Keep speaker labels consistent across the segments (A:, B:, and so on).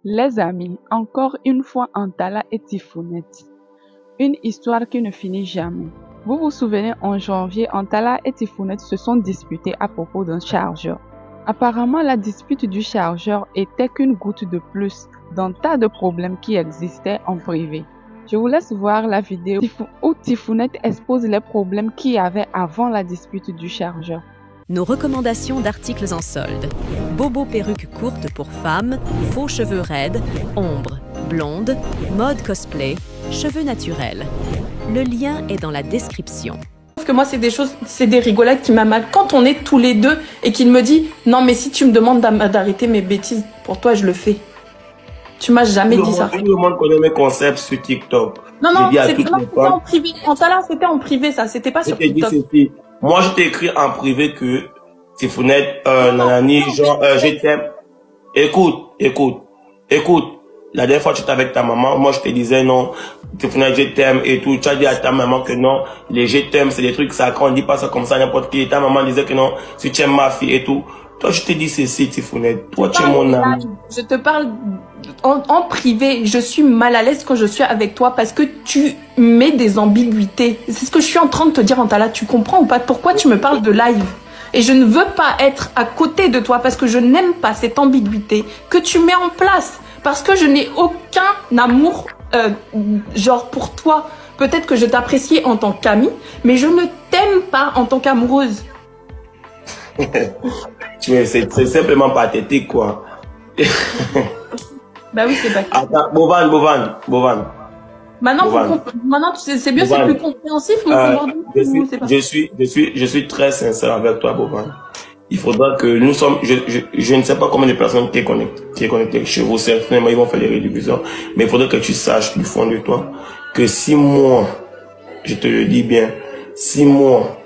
A: Les amis, encore une fois Antala et Tifounette. Une histoire qui ne finit jamais. Vous vous souvenez, en janvier, Antala et Tifounette se sont disputés à propos d'un chargeur. Apparemment, la dispute du chargeur était qu'une goutte de plus dans tas de problèmes qui existaient en privé. Je vous laisse voir la vidéo où Tifounette expose les problèmes qu'il y avait avant la dispute du chargeur.
B: Nos recommandations d'articles en solde. Bobo perruque courte pour femmes, faux cheveux raides, ombre, blonde, mode cosplay, cheveux naturels. Le lien est dans la description.
C: Parce que moi, c'est des choses, c'est des rigolades qui m'amalent. Quand on est tous les deux et qu'il me dit « Non, mais si tu me demandes d'arrêter mes bêtises, pour toi, je le fais. » Tu m'as jamais dit ça.
D: Tout le monde connaît mes concepts sur TikTok.
C: Non, c'était en privé. C'était en privé, ça. C'était pas sur TikTok.
D: Moi, je t'ai écrit en privé que Tifounette, nanani, genre, je t'aime. Écoute. La dernière fois, tu étais avec ta maman. Moi, je te disais non, Tifounette, je t'aime et tout. Tu as dit à ta maman que non, les je t'aime, c'est des trucs sacrés. On dit pas ça comme ça n'importe qui. Ta maman disait que non, si tu aimes ma fille et tout. Toi, je te dis ceci, Tifounette. Toi, tu es mon ami.
C: Je te parle en privé. Je suis mal à l'aise quand je suis avec toi parce que tu mets des ambiguïtés. C'est ce que je suis en train de te dire, Antala. Tu comprends ou pas? Pourquoi tu me parles de live? Et je ne veux pas être à côté de toi parce que je n'aime pas cette ambiguïté que tu mets en place. Parce que je n'ai aucun amour, genre pour toi. Peut-être que je t'apprécie en tant qu'amie, mais je ne t'aime pas en tant qu'amoureuse.
D: C'est simplement pathétique, quoi.
C: Bah oui, c'est pas.
D: Attends, Bovan.
C: Maintenant, c'est mieux, c'est plus compréhensif, mon
D: je suis très sincère avec toi, Bovan. Il faudra que nous sommes, je ne sais pas combien de personnes qui est connecté chez vous, certainement ils vont faire des rédivisions, mais il faudrait que tu saches du fond de toi que 6 mois, je te le dis bien, 6 mois,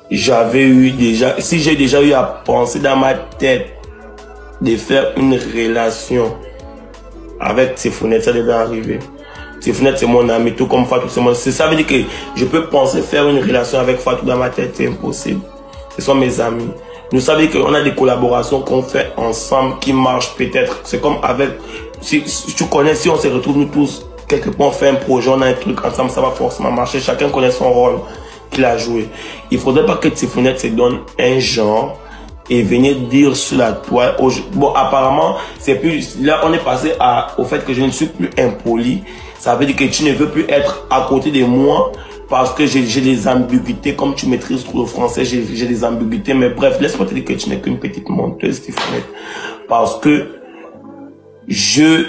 D: si j'ai déjà eu à penser dans ma tête de faire une relation avec Tifounette, ça devait arriver. Tifounette, c'est mon ami, tout comme Fatou, c'est mon... Ça veut dire que je peux penser faire une relation avec Fatou dans ma tête, c'est impossible. Ce sont mes amis. Nous savons qu'on a des collaborations qu'on fait ensemble qui marchent peut-être. C'est comme avec... Si tu connais, si on se retrouve nous tous, quelque part on fait un projet, on a un truc ensemble, ça va forcément marcher. Chacun connaît son rôle qu'il a joué. Il ne faudrait pas que Tifounette se donne un genre et venir dire sur la toile. Bon, apparemment, c'est plus... Là, on est passé au fait que je ne suis plus impoli. Ça veut dire que tu ne veux plus être à côté de moi parce que j'ai des ambiguïtés. Comme tu maîtrises trop le français, j'ai des ambiguïtés. Mais bref, laisse-moi te dire que tu n'es qu'une petite menteuse, Tifounette. Parce que je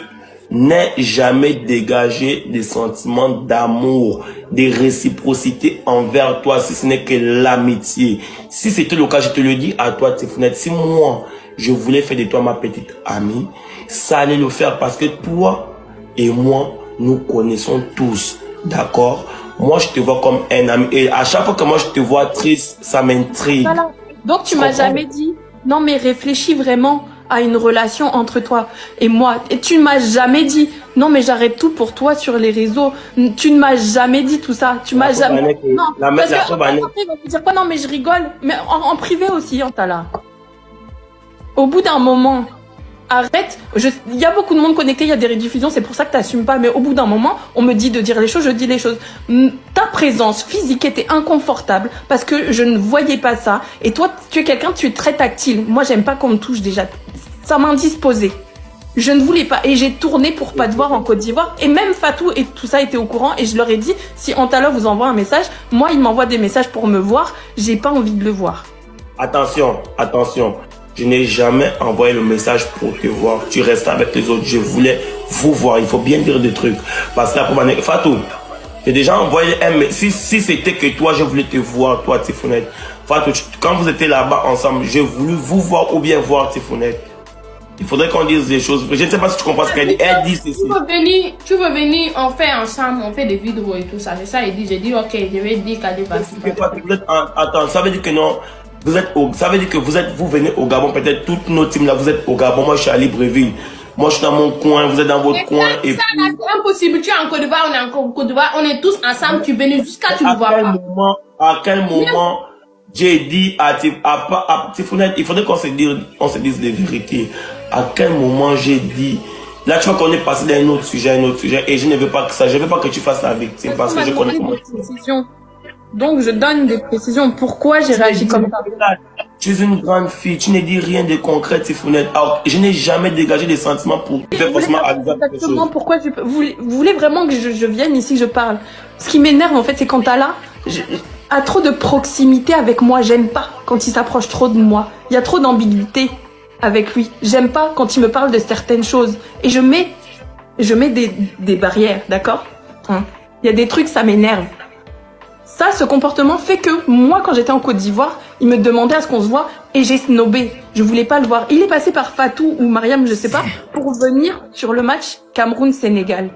D: n'ai jamais dégagé des sentiments d'amour, des réciprocités envers toi, si ce n'est que l'amitié. Si c'était le cas, je te le dis à toi, Tifounette. Si moi, je voulais faire de toi ma petite amie, ça allait le faire parce que toi et moi, nous connaissons tous, d'accord? Moi, je te vois comme un ami. Et à chaque fois que moi, je te vois triste, ça m'intrigue.
C: Voilà. Donc, tu m'as jamais dit, non, mais réfléchis vraiment à une relation entre toi et moi. Et tu ne m'as jamais dit, non, mais j'arrête tout pour toi sur les réseaux. Tu ne m'as jamais dit tout ça. Tu m'as jamais... Non, parce que après, il va me dire quoi? Non, mais je rigole. Mais en privé aussi, Antala. Au bout d'un moment... Arrête, il y a beaucoup de monde connecté, il y a des rediffusions, c'est pour ça que tu n'assumes pas. Mais au bout d'un moment, on me dit de dire les choses, je dis les choses. Ta présence physique était inconfortable parce que je ne voyais pas ça. Et toi, tu es quelqu'un, tu es très tactile. Moi, j'aime pas qu'on me touche déjà. Ça m'indisposait. Je ne voulais pas. Et j'ai tourné pour pas te voir en Côte d'Ivoire. Et même Fatou et tout ça était au courant. Et je leur ai dit, si Antala vous envoie un message, moi, il m'envoie des messages pour me voir. J'ai pas envie de le voir.
D: Attention. Je n'ai jamais envoyé le message pour te voir. Tu restes avec les autres. Je voulais vous voir. Il faut bien dire des trucs. Parce que là, Fatou, j'ai déjà envoyé un message. Si c'était que toi, je voulais te voir, toi, Tifounette. Fatou, quand vous étiez là-bas ensemble, j'ai voulu vous voir ou bien voir Tifounette. Il faudrait qu'on dise des choses. Je ne sais pas si tu comprends ce qu'elle dit. Elle dit ceci.
E: Tu veux venir, on fait ensemble, on fait des vidéos et tout ça. C'est ça, il dit. J'ai dit, ok, je vais dire qu'elle est partie.
D: Attends, ça veut dire que non. Ça veut dire que vous venez au Gabon, peut-être toutes nos teams là, vous êtes au Gabon, moi je suis à Libreville, moi je suis dans mon coin, vous êtes dans votre coin. Et
E: ça, c'est impossible, tu es en Côte d'Ivoire, on est en Côte d'Ivoire, on est tous ensemble, tu venais jusqu'à tu ne vois pas.
D: À quel moment j'ai dit à Tifounette, il faudrait qu'on se dise les vérités. À quel moment j'ai dit Là, tu vois qu'on est passé d'un autre sujet, et je ne veux pas que ça, je ne veux pas que tu fasses la victime parce que je connais comment.
C: Donc, je donne des précisions. Pourquoi j'ai réagi comme ça?
D: Tu es une grande fille, tu ne dis rien de concret, Tifounette. Alors, je n'ai jamais dégagé des sentiments pour faire forcément
C: exactement pourquoi vous voulez vraiment que je vienne ici, je parle. Ce qui m'énerve, en fait, c'est quand t'as là, a trop de proximité avec moi. J'aime pas quand il s'approche trop de moi. Il y a trop d'ambiguïté avec lui. J'aime pas quand il me parle de certaines choses. Et je mets des barrières, d'accord? Il y a des trucs, ça m'énerve. Ça, ce comportement fait que moi, quand j'étais en Côte d'Ivoire, il me demandait à ce qu'on se voit et j'ai snobé. Je voulais pas le voir. Il est passé par Fatou ou Mariam, je sais pas, pour venir sur le match Cameroun-Sénégal.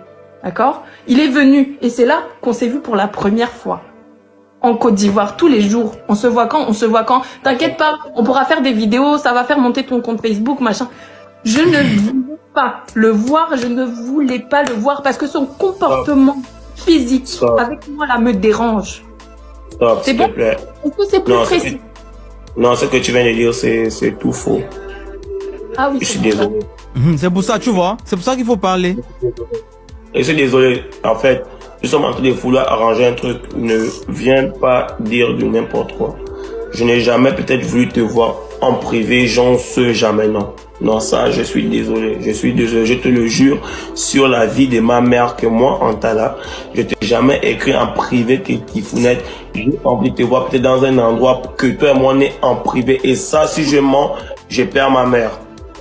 C: D'accord? Il est venu et c'est là qu'on s'est vu pour la première fois. En Côte d'Ivoire, tous les jours. On se voit quand? On se voit quand? T'inquiète pas, on pourra faire des vidéos, ça va faire monter ton compte Facebook, machin. Je ne voulais pas le voir, je ne voulais pas le voir parce que son comportement physique avec moi là me dérange.
D: Stop, s'il te plaît.
C: Est-ce que c'est plus précis?
D: Non, ce que tu viens de dire, c'est tout faux.
C: Ah oui,
D: je suis désolé.
F: C'est pour ça, tu vois, c'est pour ça qu'il faut parler.
D: Je suis désolé, en fait, nous sommes en train de vouloir arranger un truc. Ne viens pas dire de n'importe quoi. Je n'ai jamais peut-être voulu te voir en privé, j'en sais jamais, non. Non, ça, je suis désolé. Je suis désolé, je te le jure, sur la vie de ma mère que moi, Antala, je t'ai jamais écrit en privé que Tifounette, j'ai envie de te voir peut-être dans un endroit que toi et moi, on est en privé. Et ça, si je mens, je perds ma mère.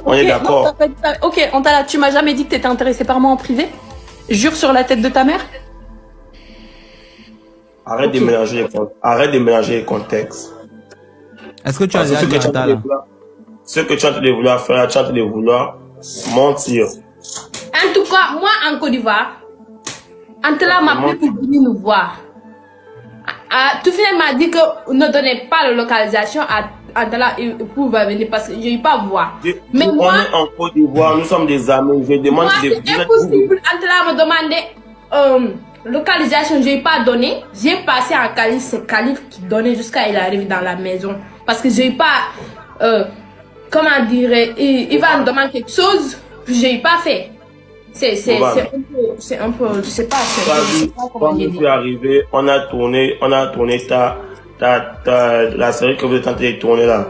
D: On est d'accord?
C: Ok, Antala, tu m'as jamais dit que tu étais intéressé par moi en privé? Jure sur la tête de ta mère?
D: Arrête de mélanger les contextes.
F: Est-ce que tu as déjà dit Antala?
D: Ce que tu es en train de vouloir faire, tu es en train de vouloir mentir.
E: En tout cas, moi en Côte d'Ivoire, Antala m'a appelé pour venir nous voir. Toufine m'a dit que ne donnez pas la localisation à Antala pour venir parce que je ne vais pas voir.
D: Mais moi, on est en Côte d'Ivoire, nous sommes des amis. Je demande
E: moi, c'est impossible. Antala m'a demandé localisation, je ne vais pas donner. J'ai passé en calife, c'est calife qui donnait jusqu'à il arrive dans la maison. Parce que je n'ai pas... comment dire, il va me demander quelque chose, je n'ai pas fait. C'est un peu, je sais pas.
D: Quand je suis arrivé, on a tourné la série que vous êtes en train de tourner là.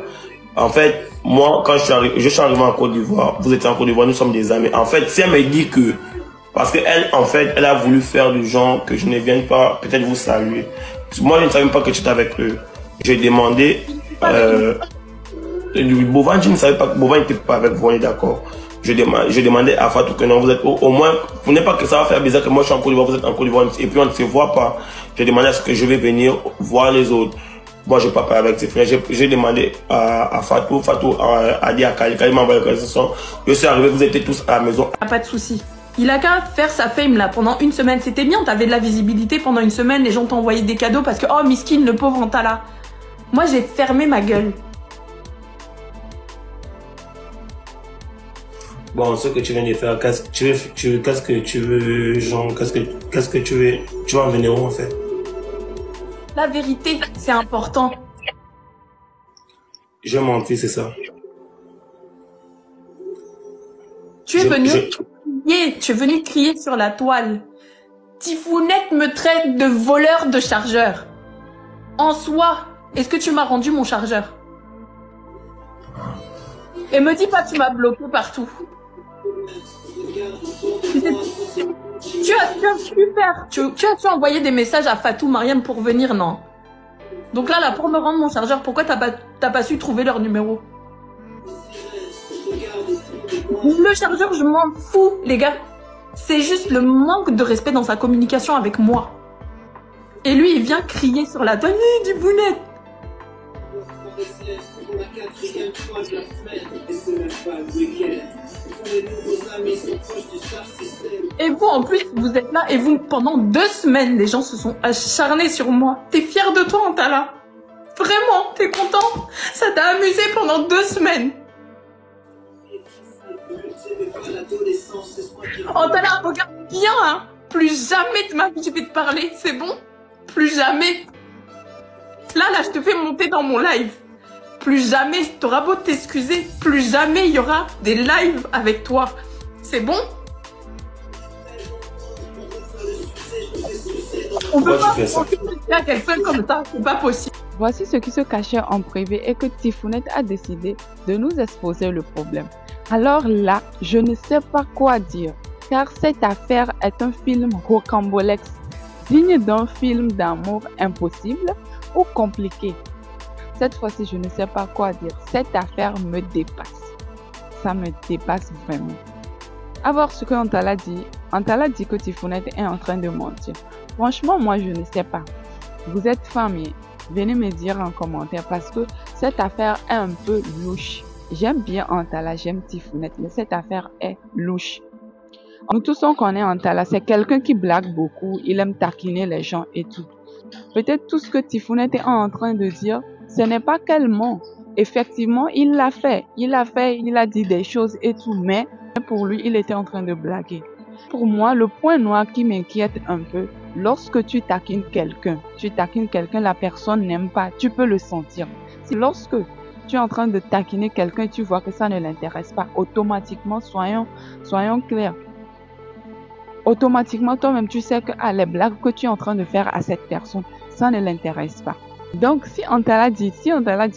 D: En fait, moi, quand je suis arrivé en Côte d'Ivoire, vous êtes en Côte d'Ivoire, nous sommes des amis. En fait, si elle me dit que, parce qu'elle, en fait, elle a voulu faire du genre que je ne vienne pas, peut-être vous saluer. Moi, je ne savais même pas que tu étais avec eux. J'ai demandé, Bovan, je ne savais pas que Bovan n'était pas avec vous, on est d'accord. Je demandais à Fatou que non, vous êtes au moins, vous n'êtes pas que ça va faire bizarre que moi je suis en Côte d'Ivoire, vous êtes en Côte d'Ivoire et puis on ne se voit pas. J'ai demandé à ce que je vais venir voir les autres. Moi je ne peux pas parler avec ses frères. J'ai demandé à Fatou, Fatou a dit à Kali, Kali m'a envoyé la conversation. Je suis arrivé, vous étiez tous à la maison.
C: Pas de souci. Il a qu'à faire sa fame là pendant une semaine. C'était bien, t'avais de la visibilité pendant une semaine, les gens t'envoyaient des cadeaux parce que oh miskin, le pauvre Antala. Moi j'ai fermé ma gueule.
D: Bon, ce que tu viens de faire, qu'est-ce que tu veux, genre, qu'est-ce que tu veux, tu vas en venir où en fait?
C: La vérité, c'est important.
D: Je mentis, c'est ça.
C: Tu es venu crier sur la toile. Tifounette me traite de voleur de chargeur. En soi, est-ce que tu m'as rendu mon chargeur? Et me dis pas que tu m'as bloqué partout. Tu as su envoyer des messages à Fatou, Mariam pour venir, non? Donc là, pour me rendre mon chargeur, pourquoi t'as pas su trouver leur numéro? Le chargeur, je m'en fous, les gars. C'est juste le manque de respect dans sa communication avec moi. Et lui, il vient crier sur la toile du bounet. Et vous, en plus, vous êtes là et vous, pendant 2 semaines, les gens se sont acharnés sur moi. T'es fier de toi, Antala? Vraiment, t'es content? Ça t'a amusé pendant 2 semaines. Antala, regarde bien, hein. Plus jamais de ma vie je vais te parler, c'est bon? Plus jamais. Là, je te fais monter dans mon live. Plus jamais, t'auras beau t'excuser, plus jamais il y aura des lives avec toi. C'est bon? On peut
D: Pourquoi
C: pas
D: tu fais ça?
C: faire quelqu'un comme ça, c'est pas possible.
A: Voici ce qui se cachait en privé et que Tifounette a décidé de nous exposer le problème. Alors là, je ne sais pas quoi dire, car cette affaire est un film rocambolesque, digne d'un film d'amour impossible ou compliqué. Cette fois-ci, je ne sais pas quoi dire. Cette affaire me dépasse. Ça me dépasse vraiment. À voir ce que Antala dit. Antala dit que Tifounette est en train de mentir. Franchement, moi, je ne sais pas. Vous êtes famille. Venez me dire en commentaire parce que cette affaire est un peu louche. J'aime bien Antala, j'aime Tifounette, mais cette affaire est louche. Nous tous on connaît Antala, c'est quelqu'un qui blague beaucoup, il aime taquiner les gens et tout. Peut-être tout ce que Tifounette est en train de dire, ce n'est pas qu'elle ment. Effectivement, il l'a fait, il a dit des choses et tout, mais pour lui, il était en train de blaguer. Pour moi, le point noir qui m'inquiète un peu, lorsque tu taquines quelqu'un, la personne n'aime pas, tu peux le sentir. Si lorsque tu es en train de taquiner quelqu'un, tu vois que ça ne l'intéresse pas, automatiquement, soyons clairs. Automatiquement, toi-même, tu sais que les blagues que tu es en train de faire à cette personne, ça ne l'intéresse pas. Donc, si Antala dit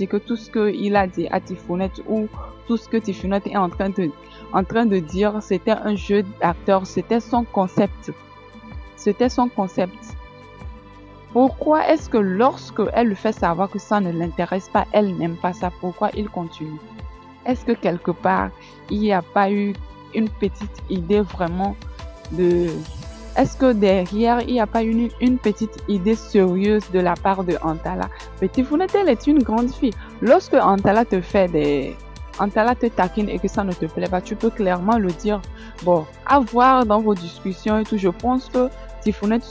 A: que tout ce qu'il a dit à Tifounette ou tout ce que Tifounette est en train de dire, c'était un jeu d'acteur, c'était son concept. Pourquoi est-ce que lorsque elle lui fait savoir que ça ne l'intéresse pas, elle n'aime pas ça, pourquoi il continue? Est-ce que quelque part, il n'y a pas eu une petite idée vraiment de... Est-ce que derrière, il n'y a pas eu une petite idée sérieuse de la part de Antala? Mais Tifounette, elle est une grande fille. Lorsque Antala te taquine et que ça ne te plaît pas, tu peux clairement le dire. Bon, à voir dans vos discussions et tout, je pense que Tifounette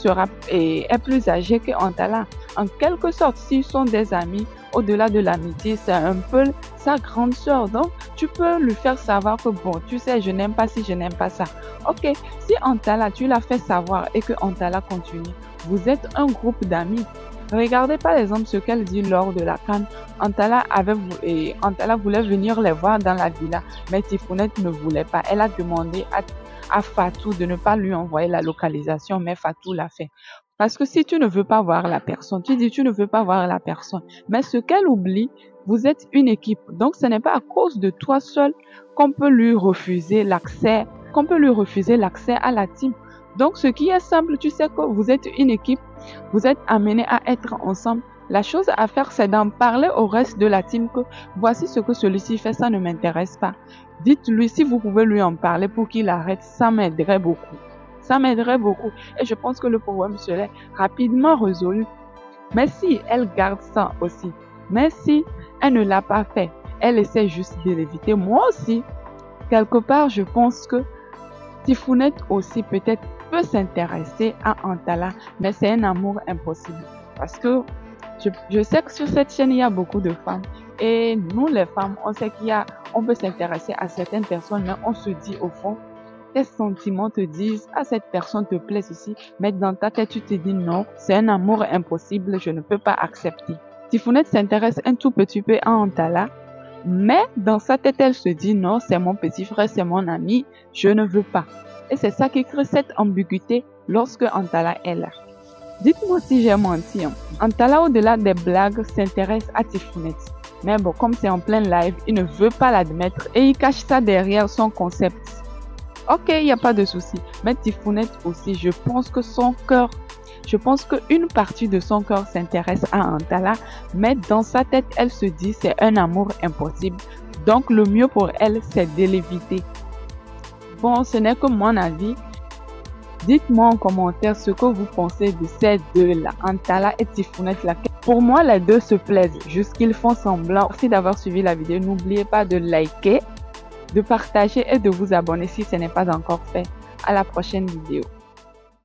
A: est plus âgée que Antala. En quelque sorte, s'ils sont des amis, au-delà de l'amitié, c'est un peu sa grande sœur. Donc, tu peux lui faire savoir que bon, tu sais, je n'aime pas ci, je n'aime pas ça. Ok, si Antala, tu l'as fait savoir et que Antala continue, vous êtes un groupe d'amis. Regardez par exemple ce qu'elle dit lors de la CAN. Antala voulait venir les voir dans la villa, mais Tifounette ne voulait pas. Elle a demandé à Fatou de ne pas lui envoyer la localisation, mais Fatou l'a fait. Parce que si tu ne veux pas voir la personne, tu dis tu ne veux pas voir la personne. Mais ce qu'elle oublie, vous êtes une équipe. Donc ce n'est pas à cause de toi seul qu'on peut lui refuser l'accès à la team. Donc ce qui est simple, tu sais que vous êtes une équipe, vous êtes amenés à être ensemble. La chose à faire, c'est d'en parler au reste de la team que voici ce que celui-ci fait, ça ne m'intéresse pas. Dites-lui si vous pouvez lui en parler pour qu'il arrête, ça m'aiderait beaucoup. Ça m'aiderait beaucoup et je pense que le problème serait rapidement résolu. Mais si elle garde ça aussi, mais si elle ne l'a pas fait, elle essaie juste de l'éviter. Moi aussi, quelque part, je pense que Tifounette aussi peut-être peut s'intéresser à Antala, mais c'est un amour impossible. Parce que je sais que sur cette chaîne, il y a beaucoup de femmes. Et nous, les femmes, on sait on peut s'intéresser à certaines personnes, mais on se dit au fond, tes sentiments te disent, cette personne te plaît ceci, mais dans ta tête, tu te dis non, c'est un amour impossible, je ne peux pas accepter. Tifounette s'intéresse un tout petit peu à Antala, mais dans sa tête, elle se dit non, c'est mon petit frère, c'est mon ami, je ne veux pas. Et c'est ça qui crée cette ambiguïté lorsque Antala est là. Dites-moi si j'ai menti. Antala, au-delà des blagues, s'intéresse à Tifounette. Mais bon, comme c'est en plein live, il ne veut pas l'admettre et il cache ça derrière son concept. Ok, il n'y a pas de souci. Mais Tifounette aussi, je pense qu'une partie de son cœur s'intéresse à Antala, mais dans sa tête, elle se dit c'est un amour impossible. Donc le mieux pour elle, c'est de l'éviter. Bon, ce n'est que mon avis. Dites-moi en commentaire ce que vous pensez de ces deux-là, Antala et Tifounette. Pour moi, les deux se plaisent, juste qu'ils font semblant. Merci d'avoir suivi la vidéo. N'oubliez pas de liker, de partager et de vous abonner si ce n'est pas encore fait. À la prochaine vidéo.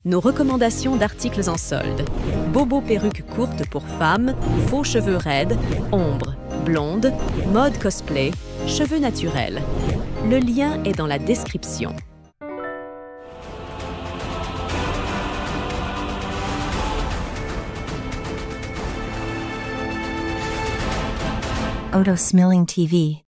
B: Nos recommandations d'articles en solde. Bobo perruque courte pour femmes, faux cheveux raides, ombre, blonde, mode cosplay, cheveux naturels. Le lien est dans la description.
G: Oto Smelling TV.